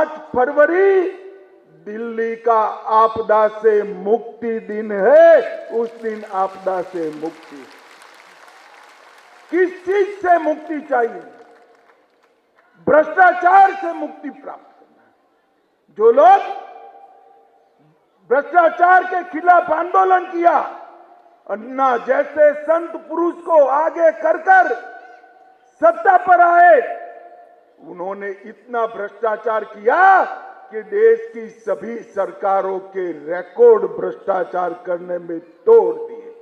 5 फरवरी दिल्ली का आपदा से मुक्ति दिन है। उस दिन आपदा से मुक्ति, किस चीज से मुक्ति चाहिए? भ्रष्टाचार से मुक्ति प्राप्त करना है। जो लोग भ्रष्टाचार के खिलाफ आंदोलन किया, अन्ना जैसे संत पुरुष को आगे कर सत्ता पर आए, उन्होंने इतना भ्रष्टाचार किया कि देश की सभी सरकारों के रिकॉर्ड भ्रष्टाचार करने में तोड़ दिए।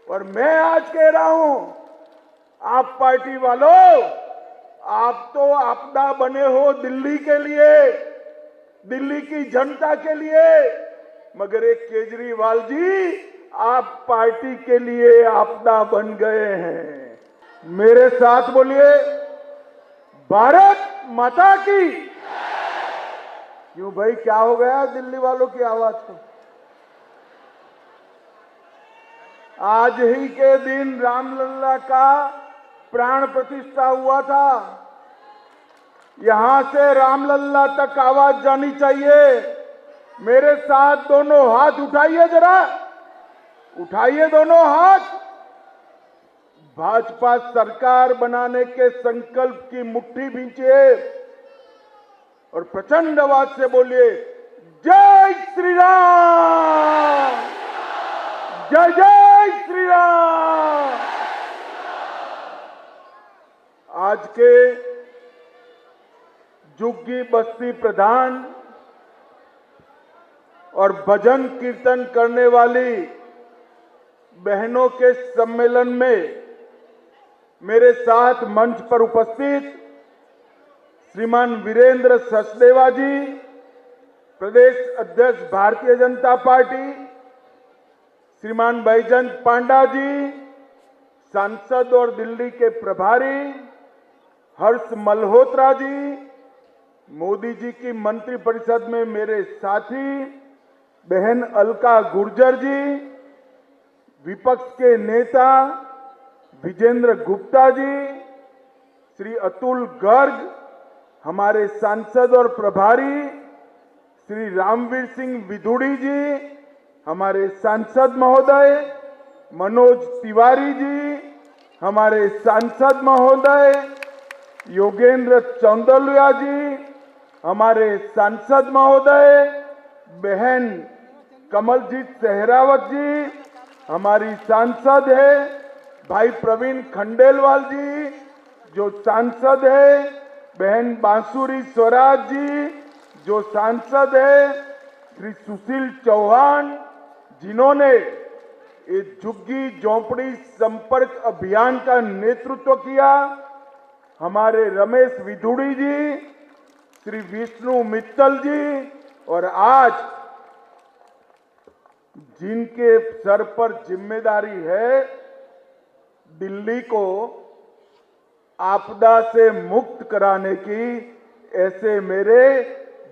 और मैं आज कह रहा हूं, आप पार्टी वालों, आप तो आपदा बने हो दिल्ली के लिए, दिल्ली की जनता के लिए, मगर एक केजरीवाल जी, आप पार्टी के लिए आपदा बन गए हैं। मेरे साथ बोलिए, भारत माता की। क्यों भाई, क्या हो गया दिल्ली वालों की आवाज को? आज ही के दिन रामलला का प्राण प्रतिष्ठा हुआ था। यहां से रामलला तक आवाज जानी चाहिए। मेरे साथ दोनों हाथ उठाइए, जरा उठाइए दोनों हाथ। भाजपा सरकार बनाने के संकल्प की मुट्ठी भींचिए और प्रचंड आवाज से बोलिए, जय श्री राम, जय जय श्री राम। आज के झुग्गी बस्ती प्रधान और भजन कीर्तन करने वाली बहनों के सम्मेलन में मेरे साथ मंच पर उपस्थित श्रीमान वीरेंद्र सचदेवा जी, प्रदेश अध्यक्ष भारतीय जनता पार्टी, श्रीमान बैजयंत पांडा जी, सांसद और दिल्ली के प्रभारी हर्ष मल्होत्रा जी, मोदी जी की मंत्रिपरिषद में मेरे साथी बहन अलका गुर्जर जी, विपक्ष के नेता विजेंद्र गुप्ता जी, श्री अतुल गर्ग, हमारे सांसद और प्रभारी श्री रामवीर सिंह विधुड़ी जी, हमारे सांसद महोदय, मनोज तिवारी जी, हमारे सांसद महोदय, योगेंद्र चौंदलिया जी, हमारे सांसद महोदय, बहन कमलजीत सहरावत जी, हमारी सांसद है, भाई प्रवीण खंडेलवाल जी जो सांसद है, बहन बांसुरी स्वराज जी जो सांसद है, श्री सुशील चौहान जिन्होंने इस झुग्गी झोंपड़ी संपर्क अभियान का नेतृत्व किया, हमारे रमेश विधुड़ी जी, श्री विष्णु मित्तल जी, और आज जिनके सर पर जिम्मेदारी है दिल्ली को आपदा से मुक्त कराने की, ऐसे मेरे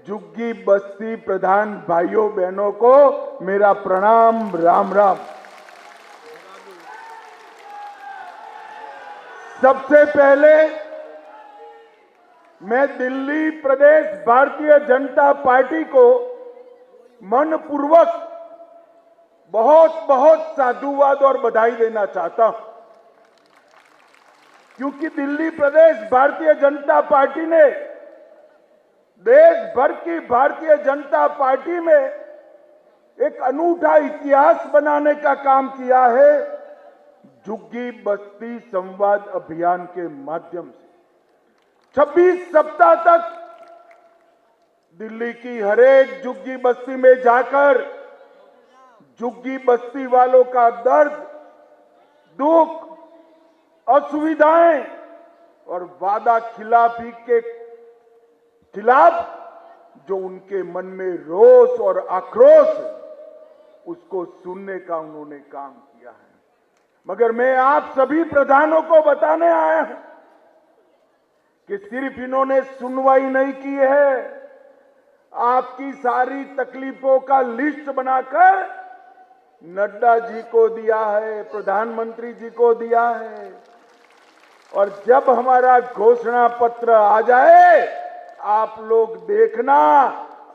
झुग्गी बस्ती प्रधान भाइयों बहनों को मेरा प्रणाम, राम राम। सबसे पहले मैं दिल्ली प्रदेश भारतीय जनता पार्टी को मनपूर्वक बहुत बहुत साधुवाद और बधाई देना चाहता हूं, क्योंकि दिल्ली प्रदेश भारतीय जनता पार्टी ने देश भर की भारतीय जनता पार्टी में एक अनूठा इतिहास बनाने का काम किया है झुग्गी बस्ती संवाद अभियान के माध्यम से। 26 सप्ताह तक दिल्ली की हरेक झुग्गी बस्ती में जाकर झुग्गी बस्ती वालों का दर्द, दुख, असुविधाएं और वादा खिलाफी के खिलाफ जो उनके मन में रोष और आक्रोश है, उसको सुनने का उन्होंने काम किया है। मगर मैं आप सभी प्रधानों को बताने आया हूं कि सिर्फ इन्होंने सुनवाई नहीं की है, आपकी सारी तकलीफों का लिस्ट बनाकर नड्डा जी को दिया है, प्रधानमंत्री जी को दिया है, और जब हमारा घोषणा पत्र आ जाए आप लोग देखना,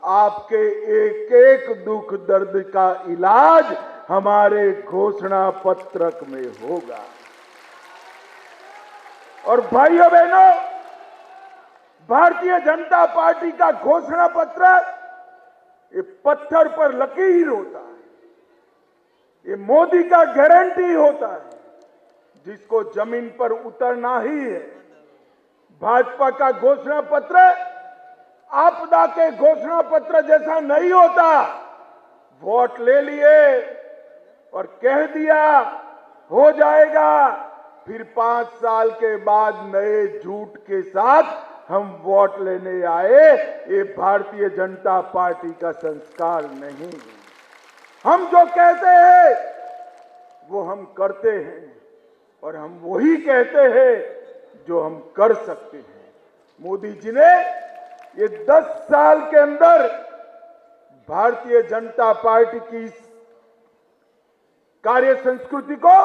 आपके एक एक दुख दर्द का इलाज हमारे घोषणा पत्रक में होगा। और भाइयों बहनों, भारतीय जनता पार्टी का घोषणा पत्र ये पत्थर पर लकीर होता है, ये मोदी का गारंटी होता है जिसको जमीन पर उतरना ही है। भाजपा का घोषणा पत्र आपदा के घोषणा पत्र जैसा नहीं होता। वोट ले लिए और कह दिया हो जाएगा, फिर 5 साल के बाद नए झूठ के साथ हम वोट लेने आए। ये भारतीय जनता पार्टी का संस्कार नहीं। हम जो कहते हैं वो हम करते हैं और हम वही कहते हैं जो हम कर सकते हैं। मोदी जी ने ये 10 साल के अंदर भारतीय जनता पार्टी की इस कार्य संस्कृति को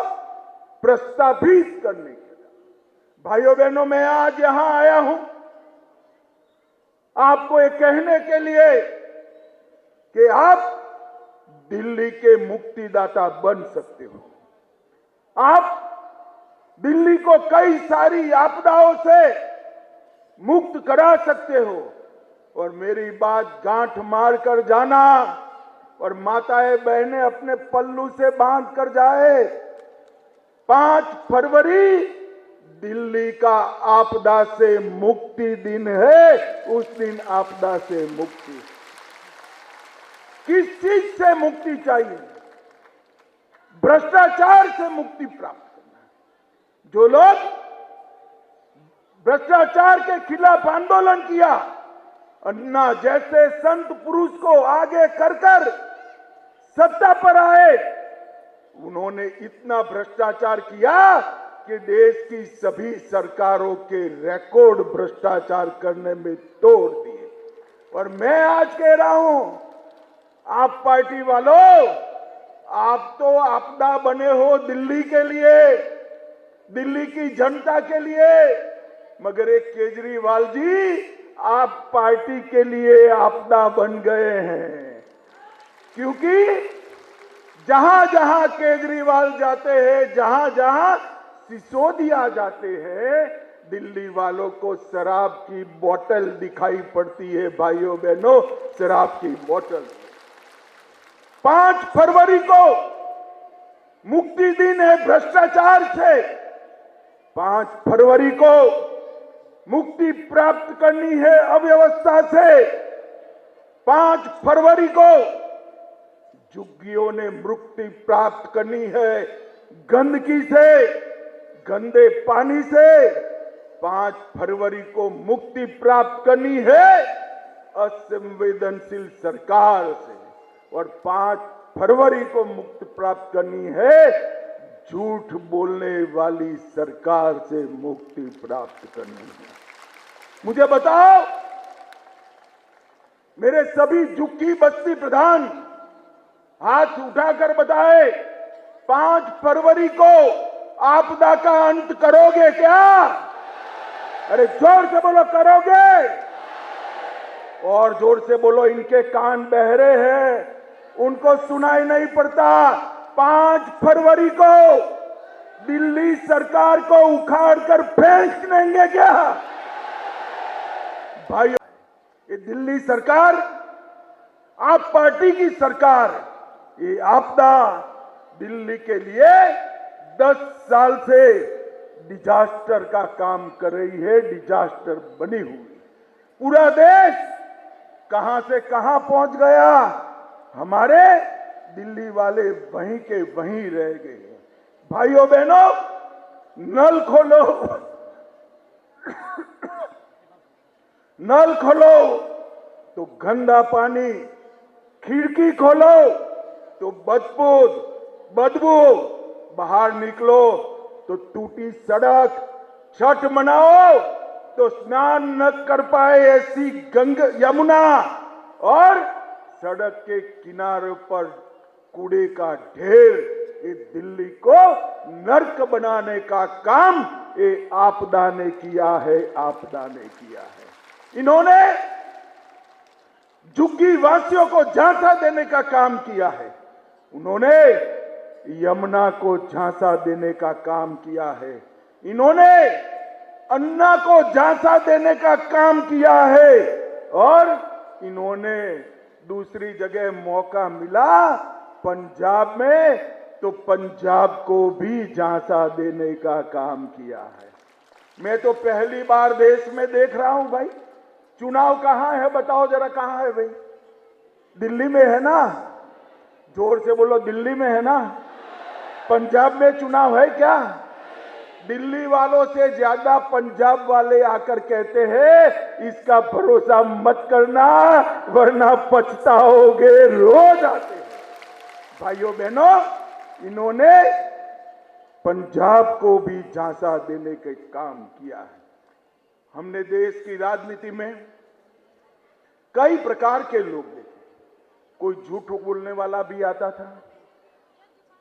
प्रस्तावित करने के लिए, भाइयों बहनों, मैं आज यहां आया हूं आपको ये कहने के लिए कि आप दिल्ली के मुक्तिदाता बन सकते हो। आप दिल्ली को कई सारी आपदाओं से मुक्त करा सकते हो। और मेरी बात गांठ मार कर जाना और माताएं बहनें अपने पल्लू से बांध कर जाए। 5 फरवरी दिल्ली का आपदा से मुक्ति दिन है। उस दिन आपदा से मुक्ति, किस चीज से मुक्ति चाहिए? भ्रष्टाचार से मुक्ति प्राप्त करना। जो लोग भ्रष्टाचार के खिलाफ आंदोलन किया, अन्ना जैसे संत पुरुष को आगे कर कर सत्ता पर आए, उन्होंने इतना भ्रष्टाचार किया कि देश की सभी सरकारों के रिकॉर्ड भ्रष्टाचार करने में तोड़ दिए। और मैं आज कह रहा हूं, आप पार्टी वालों, आप तो आपदा बने हो दिल्ली के लिए, दिल्ली की जनता के लिए, मगर एक केजरीवाल जी आप पार्टी के लिए आपदा बन गए हैं। क्योंकि जहां जहां केजरीवाल जाते हैं, जहां जहां सिसोदिया जाते हैं, दिल्ली वालों को शराब की बोतल दिखाई पड़ती है। भाइयों बहनों, शराब की बोतल। 5 फरवरी को मुक्ति दिन है भ्रष्टाचार से। 5 फरवरी को मुक्ति प्राप्त करनी है अव्यवस्था से। 5 फरवरी को झुग्गियों ने मुक्ति प्राप्त करनी है गंदगी से, गंदे पानी से। 5 फरवरी को मुक्ति प्राप्त करनी है असंवेदनशील सरकार से। और 5 फरवरी को मुक्ति प्राप्त करनी है झूठ बोलने वाली सरकार से मुक्ति प्राप्त करनी है। मुझे बताओ, मेरे सभी झुग्गी बस्ती प्रधान हाथ उठाकर बताए, 5 फरवरी को आपदा का अंत करोगे क्या? अरे जोर से बोलो, करोगे? और जोर से बोलो, इनके कान बहरे हैं, उनको सुनाई नहीं पड़ता। 5 फरवरी को दिल्ली सरकार को उखाड़ कर फेंक देंगे क्या? भाइयों, ये दिल्ली सरकार आप पार्टी की सरकार, ये आपदा दिल्ली के लिए 10 साल से डिजास्टर का काम कर रही है, डिजास्टर बनी हुई। पूरा देश कहां से कहां पहुंच गया, हमारे दिल्ली वाले वहीं के वहीं रह गए। भाइयों बहनों, नल खोलो, नल खोलो तो गंदा पानी, खिड़की खोलो तो बदबू, बाहर निकलो तो टूटी सड़क, छठ मनाओ तो स्नान न कर पाए ऐसी यमुना, और सड़क के किनारे पर कूड़े का ढेर। ये दिल्ली को नर्क बनाने का काम ये आपदा ने किया है, आपदा ने किया है। इन्होंने झुग्गी वासियों को झांसा देने का काम किया है। उन्होंने यमुना को झांसा देने का काम किया है। इन्होंने अन्ना को झांसा देने का काम किया है। और इन्होंने दूसरी जगह मौका मिला पंजाब में, तो पंजाब को भी झांसा देने का काम किया है। मैं तो पहली बार देश में देख रहा हूं भाई। चुनाव कहां है बताओ जरा, कहां है भाई? दिल्ली में है ना? जोर से बोलो, दिल्ली में है ना? पंजाब में चुनाव है क्या? दिल्ली वालों से ज्यादा पंजाब वाले आकर कहते हैं इसका भरोसा मत करना वरना पछताओगे। रोज आते हैं भाइयों बहनों, इन्होंने पंजाब को भी झांसा देने का काम किया है। हमने देश की राजनीति में कई प्रकार के लोग देखे। कोई झूठ बोलने वाला भी आता था,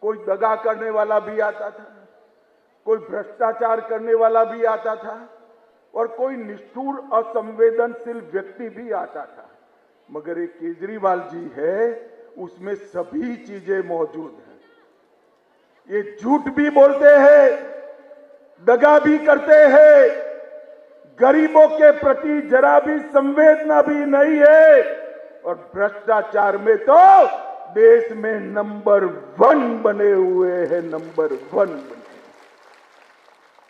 कोई दगा करने वाला भी आता था, कोई भ्रष्टाचार करने वाला भी आता था, और कोई निष्ठुर असंवेदनशील व्यक्ति भी आता था। मगर एक केजरीवाल जी है, उसमें सभी चीजें मौजूद हैं। ये झूठ भी बोलते हैं, दगा भी करते हैं, गरीबों के प्रति जरा भी संवेदना भी नहीं है, और भ्रष्टाचार में तो देश में नंबर 1 बने हुए हैं, नंबर 1 बने।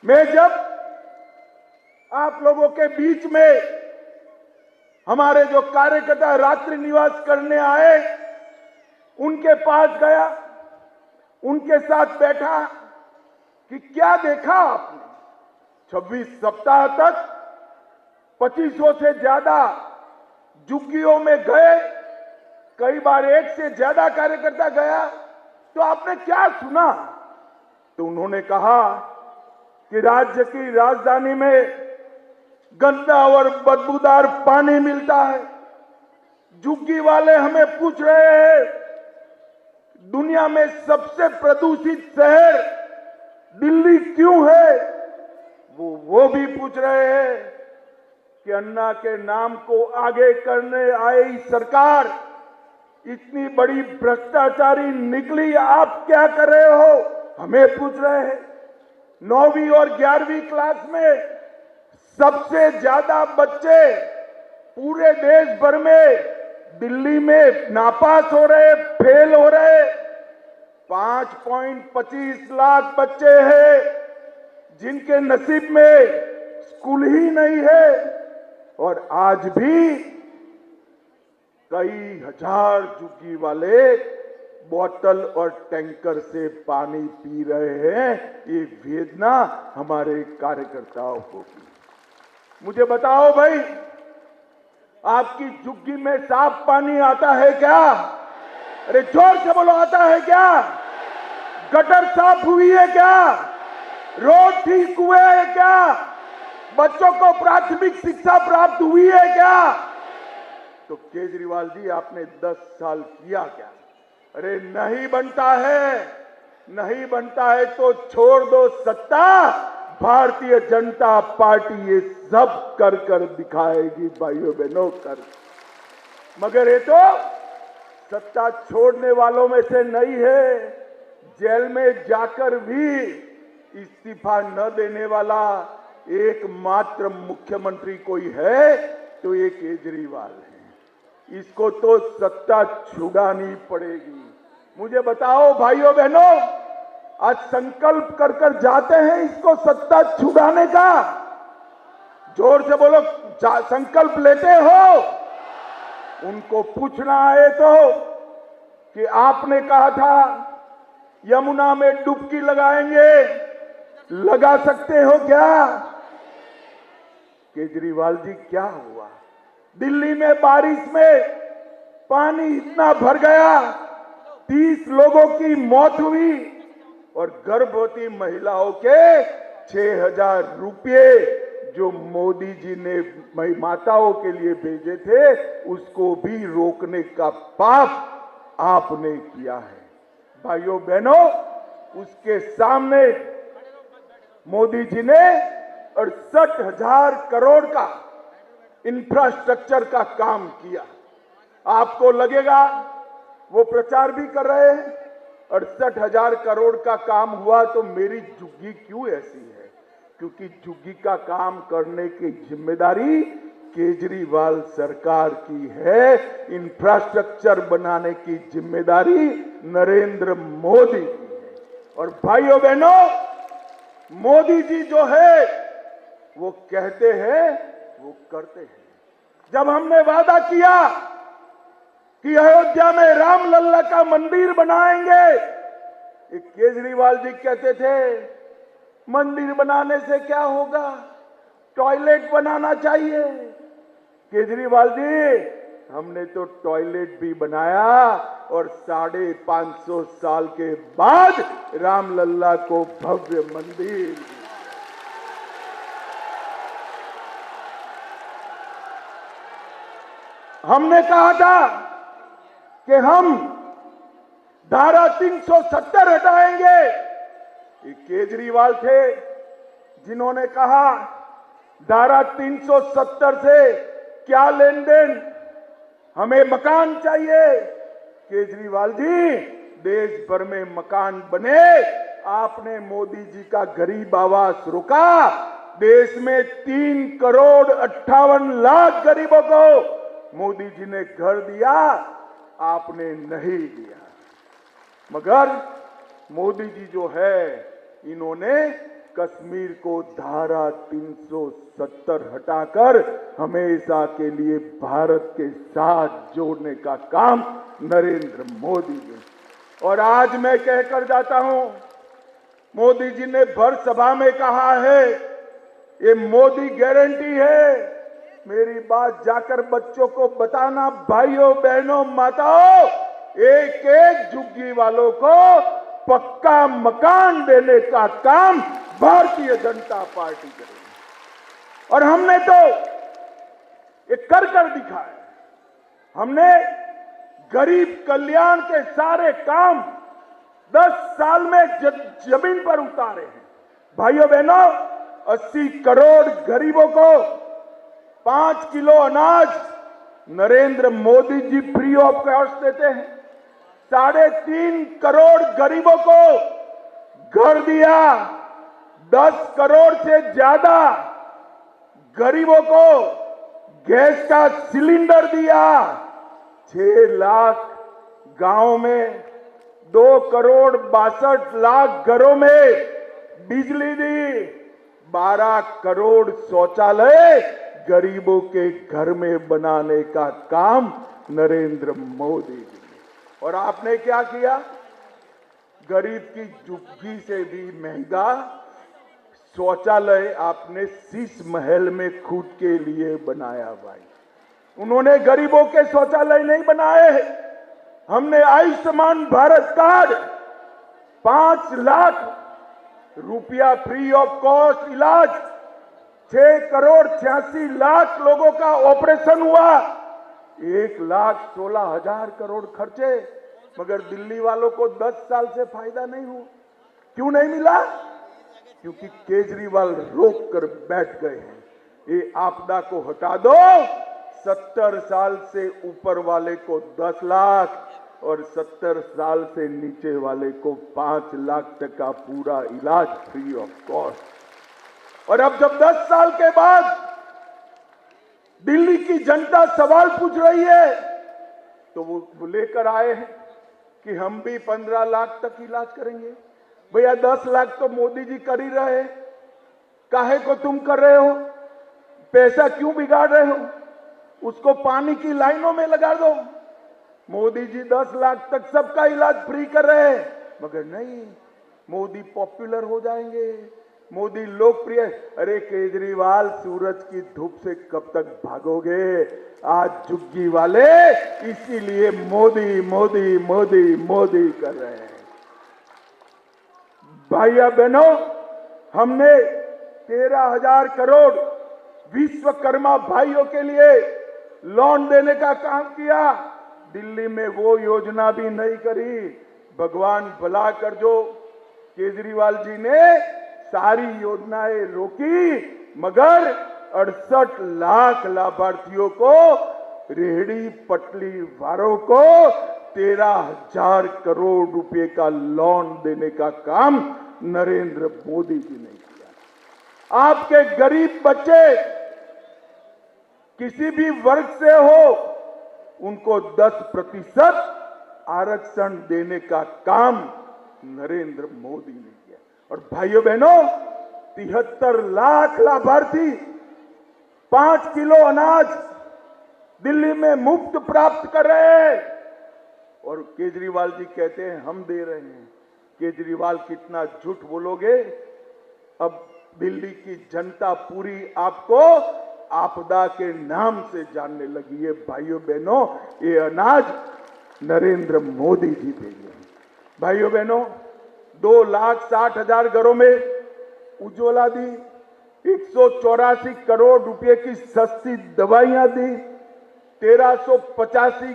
मैं जब आप लोगों के बीच में हमारे जो कार्यकर्ता रात्रि निवास करने आए, उनके पास गया, उनके साथ बैठा कि क्या देखा आपने? 26 सप्ताह तक 2500 से ज्यादा झुग्गियों में गए, कई बार 1 से ज्यादा कार्यकर्ता गया, तो आपने क्या सुना? तो उन्होंने कहा कि राज्य की राजधानी में गंदा और बदबूदार पानी मिलता है। झुग्गी वाले हमें पूछ रहे हैं दुनिया में सबसे प्रदूषित शहर दिल्ली क्यों है? वो भी पूछ रहे हैं कि अन्ना के नाम को आगे करने आई सरकार इतनी बड़ी भ्रष्टाचारी निकली, आप क्या कर रहे हो? हमें पूछ रहे हैं। 9वीं और 11वीं क्लास में सबसे ज्यादा बच्चे पूरे देश भर में दिल्ली में नापास हो रहे, फेल हो रहे। 5.25 लाख बच्चे हैं जिनके नसीब में स्कूल ही नहीं है, और आज भी कई हजार झुग्गी वाले बोतल और टैंकर से पानी पी रहे हैं। ये वेदना हमारे कार्यकर्ताओं को की। मुझे बताओ भाई, आपकी झुग्गी में साफ पानी आता है क्या? अरे जोर से बोलो, आता है क्या? गटर साफ हुई है क्या? रोड ठीक हुए हैं क्या? बच्चों को प्राथमिक शिक्षा प्राप्त हुई है क्या? तो केजरीवाल जी आपने 10 साल किया क्या? अरे नहीं बनता है, नहीं बनता है तो छोड़ दो सत्ता, भारतीय जनता पार्टी ये सब कर कर दिखाएगी भाइयों बहनों, कर। मगर ये तो सत्ता छोड़ने वालों में से नहीं है। जेल में जाकर भी इस्तीफा न देने वाला एकमात्र मुख्यमंत्री कोई है तो ये केजरीवाल है। इसको तो सत्ता छुड़ानी पड़ेगी। मुझे बताओ भाइयों बहनों, आज संकल्प कर कर जाते हैं इसको सत्ता छुड़ाने का? जोर से बोलो, संकल्प लेते हो? उनको पूछना है तो कि आपने कहा था यमुना में डुबकी लगाएंगे, लगा सकते हो क्या? केजरीवाल जी क्या हुआ? दिल्ली में बारिश में पानी इतना भर गया, 30 लोगों की मौत हुई, और गर्भवती महिलाओं के 6,000 रुपये जो मोदी जी ने माताओं के लिए भेजे थे, उसको भी रोकने का पाप आपने किया है। भाइयों बहनों, उसके सामने मोदी जी ने 68,000 करोड़ का इंफ्रास्ट्रक्चर का काम किया। आपको लगेगा वो प्रचार भी कर रहे हैं 68,000 करोड़ का काम हुआ तो मेरी झुग्गी क्यों ऐसी है? क्योंकि झुग्गी का काम करने की जिम्मेदारी केजरीवाल सरकार की है, इंफ्रास्ट्रक्चर बनाने की जिम्मेदारी नरेंद्र मोदी की है। और भाइयों बहनों, मोदी जी जो है वो कहते हैं वो करते हैं। जब हमने वादा किया कि अयोध्या में रामलल्ला का मंदिर बनाएंगे, एक केजरीवाल जी कहते थे मंदिर बनाने से क्या होगा, टॉयलेट बनाना चाहिए। केजरीवाल जी, हमने तो टॉयलेट भी बनाया और 550 साल के बाद रामलल्ला को भव्य मंदिर। हमने कहा था कि हम धारा 370 हटाएंगे। ये केजरीवाल थे जिन्होंने कहा धारा 370 से क्या लेन देन, हमें मकान चाहिए। केजरीवाल जी, देश भर में मकान बने, आपने मोदी जी का गरीब आवास रोका। देश में 3,58,00,000 गरीबों को मोदी जी ने घर दिया, आपने नहीं दिया। मगर मोदी जी जो है, इन्होंने कश्मीर को धारा 370 हटाकर हमेशा के लिए भारत के साथ जोड़ने का काम नरेंद्र मोदी जी। और आज मैं कहकर जाता हूं, मोदी जी ने भर सभा में कहा है ये मोदी गारंटी है। मेरी बात जाकर बच्चों को बताना, भाइयों बहनों माताओं, एक एक झुग्गी वालों को पक्का मकान देने का काम भारतीय जनता पार्टी करेगी। और हमने तो ये कर दिखाया। हमने गरीब कल्याण के सारे काम 10 साल में जमीन पर उतारे हैं। भाइयों बहनों, 80 करोड़ गरीबों को 5 किलो अनाज Narendra Modi ji free of cost देते हैं। 3.5 करोड़ गरीबों को घर दिया। 10 करोड़ से ज्यादा गरीबों को गैस का सिलेंडर दिया। 6 लाख गांव में 2,62,00,000 घरों में बिजली दी। 12 करोड़ शौचालय गरीबों के घर में बनाने का काम नरेंद्र मोदी जी ने। और आपने क्या किया? गरीब की झुग्गी से भी महंगा शौचालय आपने शीश महल में खुद के लिए बनाया। भाई, उन्होंने गरीबों के शौचालय नहीं बनाए। हमने आयुष्मान भारत कार्ड 5 लाख रुपया फ्री ऑफ कॉस्ट इलाज, 6,86,00,000 लोगों का ऑपरेशन हुआ, 1,16,000 करोड़ खर्चे, मगर दिल्ली वालों को 10 साल से फायदा नहीं हुआ। क्यों नहीं मिला? क्योंकि केजरीवाल रोक कर बैठ गए हैं। ये आपदा को हटा दो, 70 साल से ऊपर वाले को 10 लाख और 70 साल से नीचे वाले को 5 लाख तक का पूरा इलाज फ्री ऑफ कॉस्ट। और अब जब 10 साल के बाद दिल्ली की जनता सवाल पूछ रही है, तो वो लेकर आए हैं कि हम भी 15 लाख तक इलाज करेंगे। भैया 10 लाख तो मोदी जी कर ही रहे, काहे को तुम कर रहे हो? पैसा क्यों बिगाड़ रहे हो? उसको पानी की लाइनों में लगा दो। मोदी जी 10 लाख तक सबका इलाज फ्री कर रहे हैं, मगर नहीं, मोदी पॉपुलर हो जाएंगे, मोदी लोकप्रिय। अरे केजरीवाल, सूरज की धूप से कब तक भागोगे? आज झुग्गी वाले इसीलिए मोदी मोदी मोदी मोदी कर रहे हैं। भाइयों बहनों, हमने 13,000 करोड़ विश्वकर्मा भाइयों के लिए लोन देने का काम किया। दिल्ली में वो योजना भी नहीं करी। भगवान भला कर, जो केजरीवाल जी ने सारी योजनाएं रोकी, मगर 68 लाख लाभार्थियों को, रेहड़ी पटली वालों को 13,000 करोड़ रुपए का लोन देने का काम नरेंद्र मोदी जी ने किया। आपके गरीब बच्चे किसी भी वर्ग से हो, उनको 10% आरक्षण देने का काम नरेंद्र मोदी ने किया। और भाइयों बहनों, 73 लाख लाभार्थी 5 किलो अनाज दिल्ली में मुफ्त प्राप्त कर रहे हैं, और केजरीवाल जी कहते हैं हम दे रहे हैं। केजरीवाल कितना झूठ बोलोगे। अब दिल्ली की जनता पूरी आपको आपदा के नाम से जानने लगी है। भाइयों बहनों, ये अनाज नरेंद्र मोदी जी देंगे। भाइयों बहनों, 2,60,000 घरों में उज्ज्वला दी, 184 करोड़ रुपए की सस्ती दवाइयां दी, 1385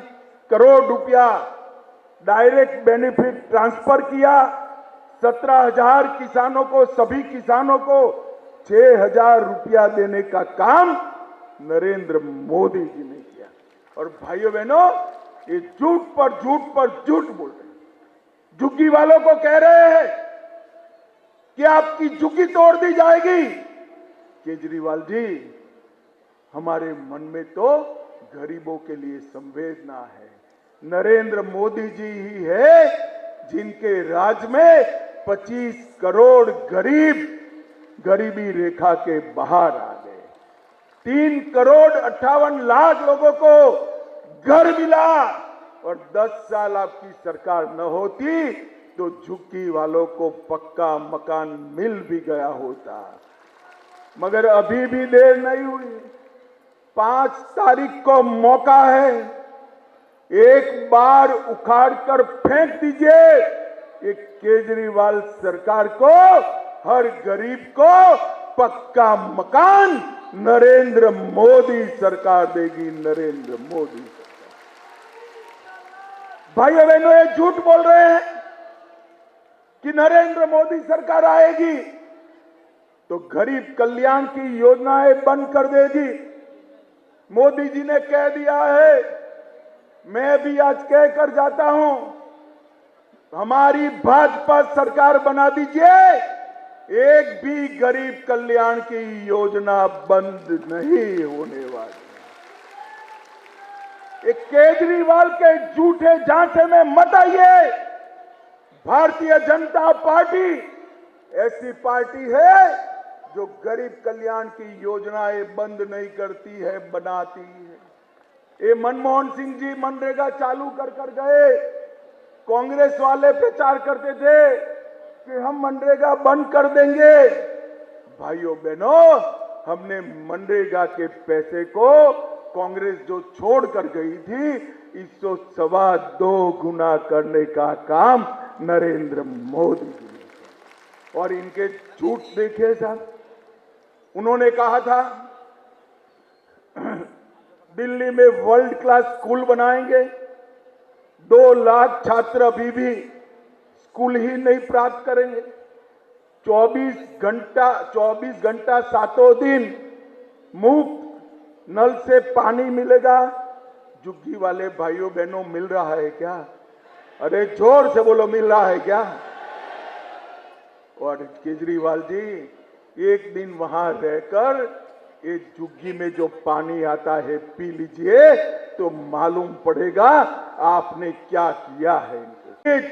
करोड़ रुपया डायरेक्ट बेनिफिट ट्रांसफर किया, 17,000 किसानों को, सभी किसानों को 6,000 रुपया देने का काम नरेंद्र मोदी जी ने किया। और भाइयों बहनों, ये झूठ पर झूठ पर झूठ बोल रहे हैं। झुग्गी वालों को कह रहे हैं कि आपकी झुग्गी तोड़ दी जाएगी। केजरीवाल जी, हमारे मन में तो गरीबों के लिए संवेदना है। नरेंद्र मोदी जी ही है जिनके राज में 25 करोड़ गरीब गरीबी रेखा के बाहर आ गए। 3,58,00,000 लोगों को घर मिला, और 10 साल आपकी सरकार न होती तो झुग्गी वालों को पक्का मकान मिल भी गया होता। मगर अभी भी देर नहीं हुई। 5 तारीख को मौका है, एक बार उखाड़कर फेंक दीजिए। एक केजरीवाल सरकार को, हर गरीब को पक्का मकान नरेंद्र मोदी सरकार देगी। नरेंद्र मोदी सरकार। भाइयों बहनों, ये झूठ बोल रहे हैं कि नरेंद्र मोदी सरकार आएगी तो गरीब कल्याण की योजनाएं बंद कर देगी। मोदी जी ने कह दिया है, मैं भी आज कहकर जाता हूं, हमारी भाजपा सरकार बना दीजिए, एक भी गरीब कल्याण की योजना बंद नहीं होने वाली। एक केजरीवाल के झूठे झांसे में मत आइए। भारतीय जनता पार्टी ऐसी पार्टी है जो गरीब कल्याण की योजनाएं बंद नहीं करती है, बनाती है। ये मनमोहन सिंह जी मनरेगा चालू कर गए। कांग्रेस वाले प्रचार करते थे कि हम मनरेगा बंद कर देंगे। भाइयों बहनों, हमने मनरेगा के पैसे को कांग्रेस जो छोड़ कर गई थी, इसको 2.25 गुना करने का काम नरेंद्र मोदी जी ने। और इनके झूठ देखिए साहब। उन्होंने कहा था दिल्ली में वर्ल्ड क्लास स्कूल बनाएंगे। 2 लाख छात्र अभी भी स्कूल ही नहीं प्राप्त करेंगे। 24 घंटा सातों दिन मुफ्त नल से पानी मिलेगा। झुग्गी वाले भाइयों बहनों, मिल रहा है क्या? अरे जोर से बोलो, मिल रहा है क्या? और केजरीवाल जी, एक दिन वहां रहकर एक झुग्गी में जो पानी आता है पी लीजिए तो मालूम पड़ेगा आपने क्या किया है। एक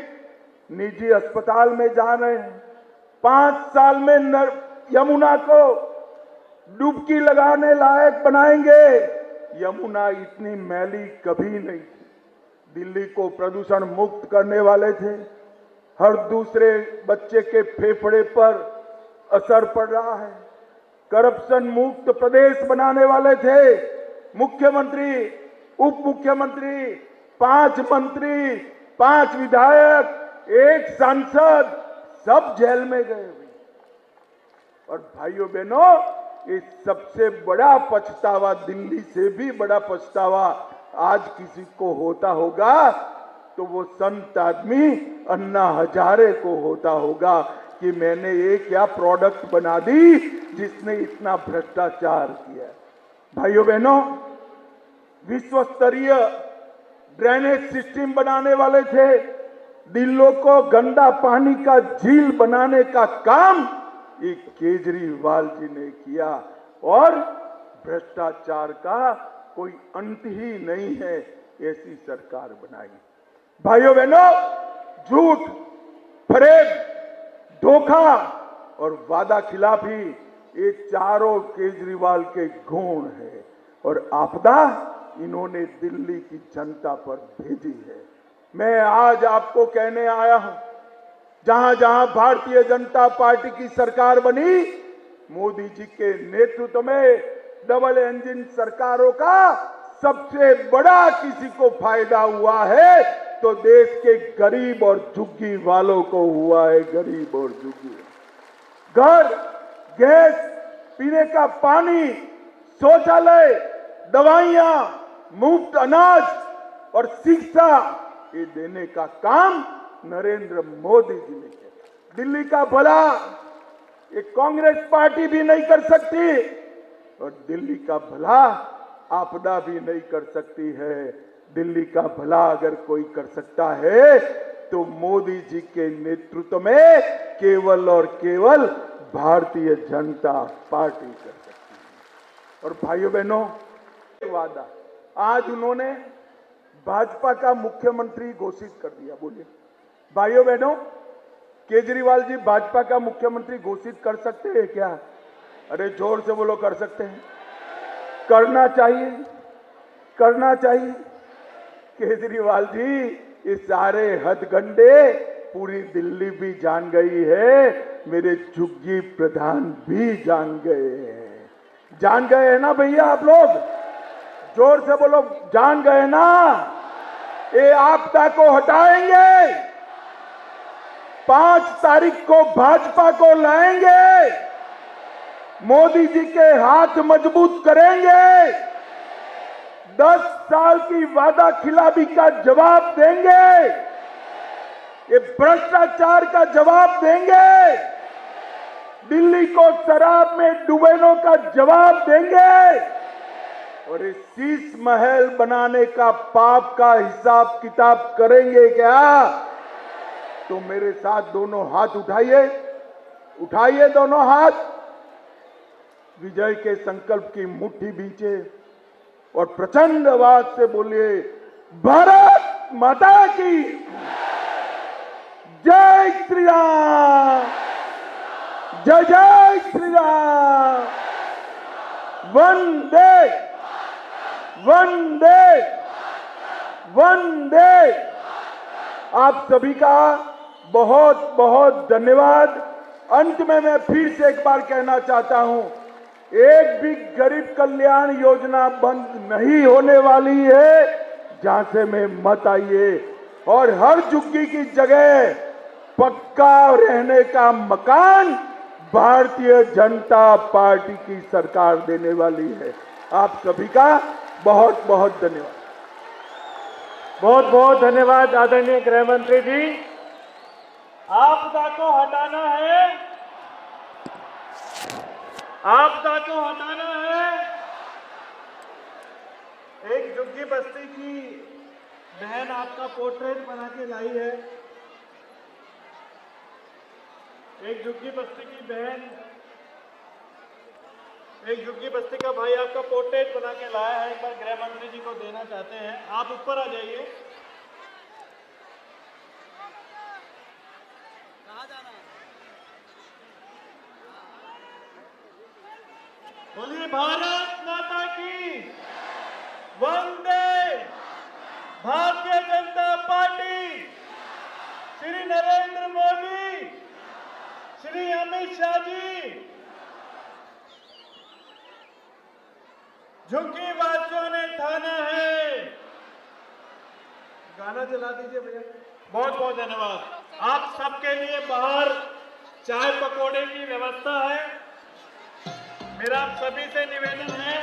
निजी अस्पताल में जा रहे हैं, 5 साल में यमुना को डुबकी लगाने लायक बनाएंगे। यमुना इतनी मैली कभी नहीं थी। दिल्ली को प्रदूषण मुक्त करने वाले थे। हर दूसरे बच्चे के फेफड़े पर असर पड़ रहा है। करप्शन मुक्त प्रदेश बनाने वाले थे। मुख्यमंत्री, उप मुख्यमंत्री, 5 मंत्री, 5 विधायक, 1 सांसद, सब जेल में गए हुए। और भाइयों बहनों, ये सबसे बड़ा पछतावा, दिल्ली से भी बड़ा पछतावा आज किसी को होता होगा तो वो संत आदमी अन्ना हजारे को होता होगा कि मैंने ये क्या प्रोडक्ट बना दी जिसने इतना भ्रष्टाचार किया। भाइयों बहनों, विश्व स्तरीय ड्रेनेज सिस्टम बनाने वाले थे, दिल्ली को गंदा पानी का झील बनाने का काम एक केजरीवाल जी ने किया और भ्रष्टाचार का कोई अंत ही नहीं है, ऐसी सरकार बनाई। भाइयों बहनों, झूठ, फरेब, धोखा और वादा खिलाफी, ये चारों केजरीवाल के गुण है और आपदा इन्होंने दिल्ली की जनता पर भेजी है। मैं आज आपको कहने आया हूं, जहां जहां भारतीय जनता पार्टी की सरकार बनी, मोदी जी के नेतृत्व में डबल इंजन सरकारों का सबसे बड़ा किसी को फायदा हुआ है तो देश के गरीब और झुग्गी वालों को हुआ है। गरीब और झुग्गी, घर, गैस, पीने का पानी, शौचालय, दवाइयां, मुफ्त अनाज और शिक्षा, ये देने का काम नरेंद्र मोदी जी ने किया। दिल्ली का भला ये कांग्रेस पार्टी भी नहीं कर सकती और दिल्ली का भला आपदा भी नहीं कर सकती है। दिल्ली का भला अगर कोई कर सकता है तो मोदी जी के नेतृत्व में केवल और केवल भारतीय जनता पार्टी कर सकती है। और भाइयों बहनों, वादा आज उन्होंने भाजपा का मुख्यमंत्री घोषित कर दिया। बोलिए भाइयों बहनों, केजरीवाल जी भाजपा का मुख्यमंत्री घोषित कर सकते हैं क्या? अरे जोर से बोलो, कर सकते हैं, करना चाहिए, करना चाहिए। केजरीवाल जी, ये सारे हथगंडे पूरी दिल्ली भी जान गई है, मेरे झुग्गी प्रधान भी जान गए हैं। जान गए हैं ना भैया आप लोग? जोर से बोलो, जान गए ना? ये आपदा को हटाएंगे, 5 तारीख को भाजपा को लाएंगे, मोदी जी के हाथ मजबूत करेंगे, 10 साल की वादा खिलाफी का जवाब देंगे, ये भ्रष्टाचार का जवाब देंगे, दिल्ली को शराब में डुबोने का जवाब देंगे और इस शीश महल बनाने का पाप का हिसाब किताब करेंगे क्या? तो मेरे साथ दोनों हाथ उठाइए, उठाइए दोनों हाथ, विजय के संकल्प की मुट्ठी बीचे और प्रचंड आवाज से बोलिए, भारत माता की जय श्री राम, जय जय श्री राम, वंदे वंदे वंदे। आप सभी का बहुत बहुत धन्यवाद। अंत में मैं फिर से एक बार कहना चाहता हूं, एक भी गरीब कल्याण योजना बंद नहीं होने वाली है। जहां से में मत आइए और हर झुग्गी की जगह पक्का रहने का मकान भारतीय जनता पार्टी की सरकार देने वाली है। आप सभी का बहुत बहुत धन्यवाद। बहुत बहुत धन्यवाद आदरणीय गृह मंत्री जी। आपदा को हटाना है, आपदा को हटाना है। एक झुग्गी बस्ती की बहन आपका पोर्ट्रेट बना के लाई है। एक झुग्गी बस्ती की बहन, एक झुग्गी बस्ती का भाई आपका पोर्ट्रेट बना के लाया है। एक बार गृह मंत्री जी को देना चाहते हैं। आप ऊपर आ जाइए। कहाँ जाना है? बोलिए भारत माता की वंदे। भारतीय जनता पार्टी, श्री नरेंद्र मोदी, श्री अमित शाह जी, झुग्गी वासियों ने ठाना है। गाना चला दीजिए भैया। बहुत बहुत धन्यवाद। आप सबके लिए बाहर चाय पकौड़े की व्यवस्था है। मेरा आप सभी से निवेदन है।